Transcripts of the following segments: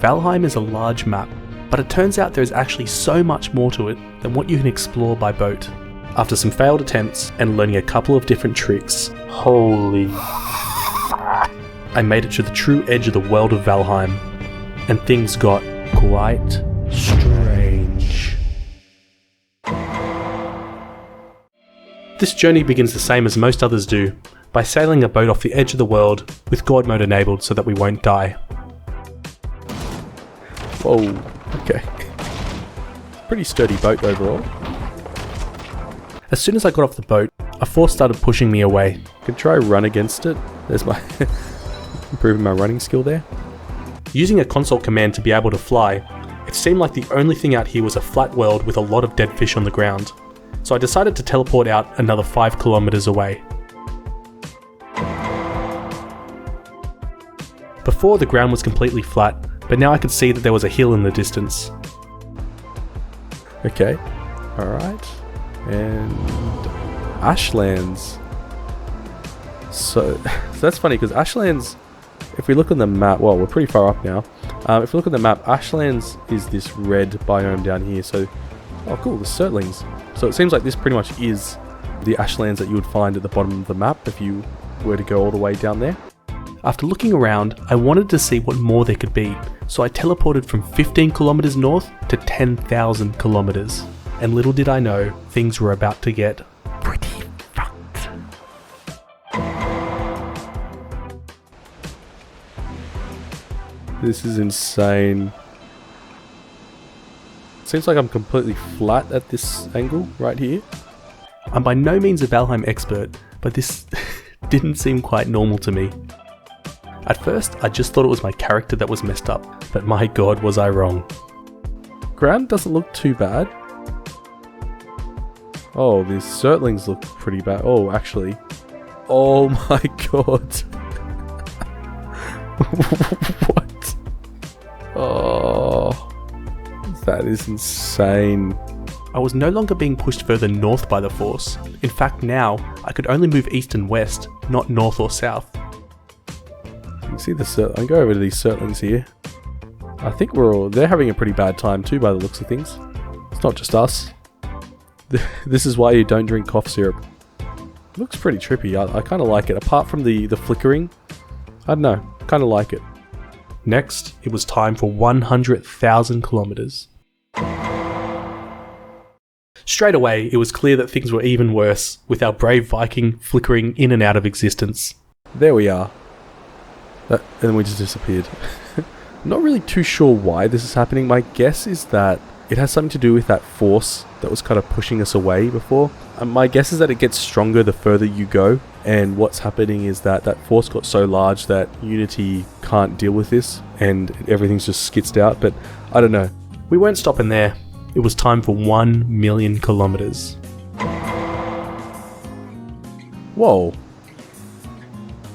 Valheim is a large map, but it turns out there is actually so much more to it than what you can explore by boat. After some failed attempts and learning a couple of different tricks, holy, I made it to the true edge of the world of Valheim, and things got quite strange. This journey begins the same as most others do, by sailing a boat off the edge of the world with God mode enabled so that we won't die. Whoa, okay. Pretty sturdy boat overall. As soon as I got off the boat, a force started pushing me away. I could try run against it. There's my improving my running skill there. Using a console command to be able to fly, it seemed like the only thing out here was a flat world with a lot of dead fish on the ground. So I decided to teleport out another 5 kilometers away. Before, the ground was completely flat, but now I could see that there was a hill in the distance. Okay, alright. And Ashlands. So that's funny because Ashlands, if we look on the map, well, we're pretty far up now. If we look at the map, Ashlands is this red biome down here. So, oh cool, the Surtlings. So it seems like this pretty much is the Ashlands that you would find at the bottom of the map if you were to go all the way down there. After looking around, I wanted to see what more there could be, so I teleported from 15 kilometers north to 10,000 kilometers. And little did I know, things were about to get pretty fucked. This is insane. Seems like I'm completely flat at this angle right here. I'm by no means a Valheim expert, but this didn't seem quite normal to me. At first, I just thought it was my character that was messed up, but my god was I wrong. Ground doesn't look too bad. Oh, these Surtlings look pretty bad. Oh, actually. Oh my god. What? Oh, that is insane. I was no longer being pushed further north by the force. In fact, now, I could only move east and west, not north or south. You can see the I go over to these Surtlings here. I think they're having a pretty bad time too by the looks of things. It's not just us. This is why you don't drink cough syrup. It looks pretty trippy. I kind of like it. Apart from the flickering, I don't know, kind of like it. Next, it was time for 100,000 kilometers. Straight away, it was clear that things were even worse, with our brave Viking flickering in and out of existence. There we are. And then we just disappeared. Not really too sure why this is happening. My guess is that it has something to do with that force that was kind of pushing us away before. My guess is that it gets stronger the further you go, and what's happening is that that force got so large that Unity can't deal with this and everything's just skitzed out, but I don't know. We weren't stopping there. It was time for 1 million kilometers. Whoa.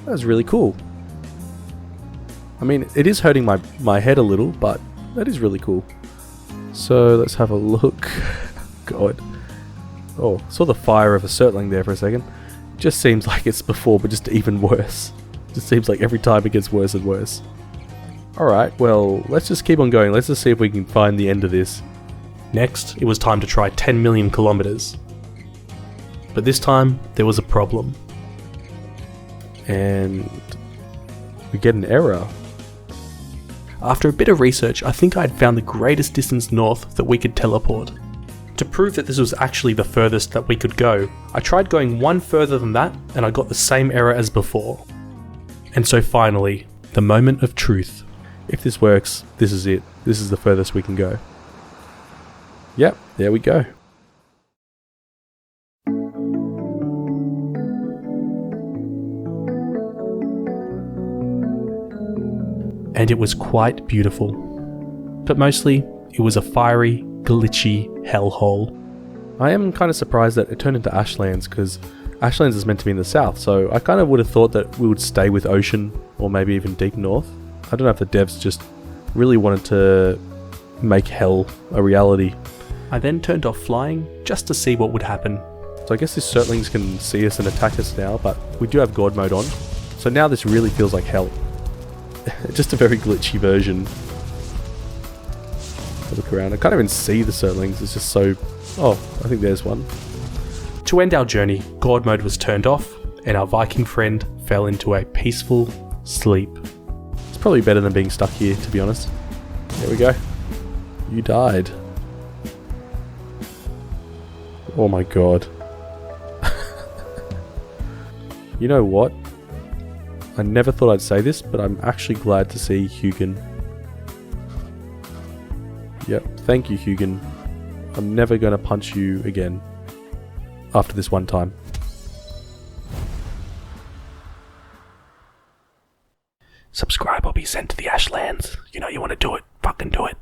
That was really cool. I mean, it is hurting my head a little, but that is really cool. So let's have a look. God. Oh, saw the fire of a Surtling there for a second. Just seems like it's before, but just even worse. Just seems like every time it gets worse and worse. Alright, well, let's just keep on going. Let's just see if we can find the end of this. Next, it was time to try 10 million kilometers. But this time, there was a problem. And we get an error. After a bit of research, I think I had found the greatest distance north that we could teleport. To prove that this was actually the furthest that we could go, I tried going one further than that, and I got the same error as before. And so finally, the moment of truth. If this works, this is it. This is the furthest we can go. Yep, there we go. And it was quite beautiful. But mostly, it was a fiery, glitchy hellhole. I am kind of surprised that it turned into Ashlands, because Ashlands is meant to be in the south, so I kind of would have thought that we would stay with ocean, or maybe even deep north. I don't know if the devs just really wanted to make hell a reality. I then turned off flying, just to see what would happen. So I guess these Surtlings can see us and attack us now, but we do have God mode on. So now this really feels like hell. Just a very glitchy version. Look around. I can't even see the Surlings. It's just so... Oh, I think there's one. To end our journey, God mode was turned off, and our Viking friend fell into a peaceful sleep. It's probably better than being stuck here, to be honest. There we go. You died. Oh my god. You know what? I never thought I'd say this, but I'm actually glad to see Hugin. Yep, thank you, Hugin. I'm never going to punch you again. After this one time. Subscribe or be sent to the Ashlands. You know you want to do it. Fucking do it.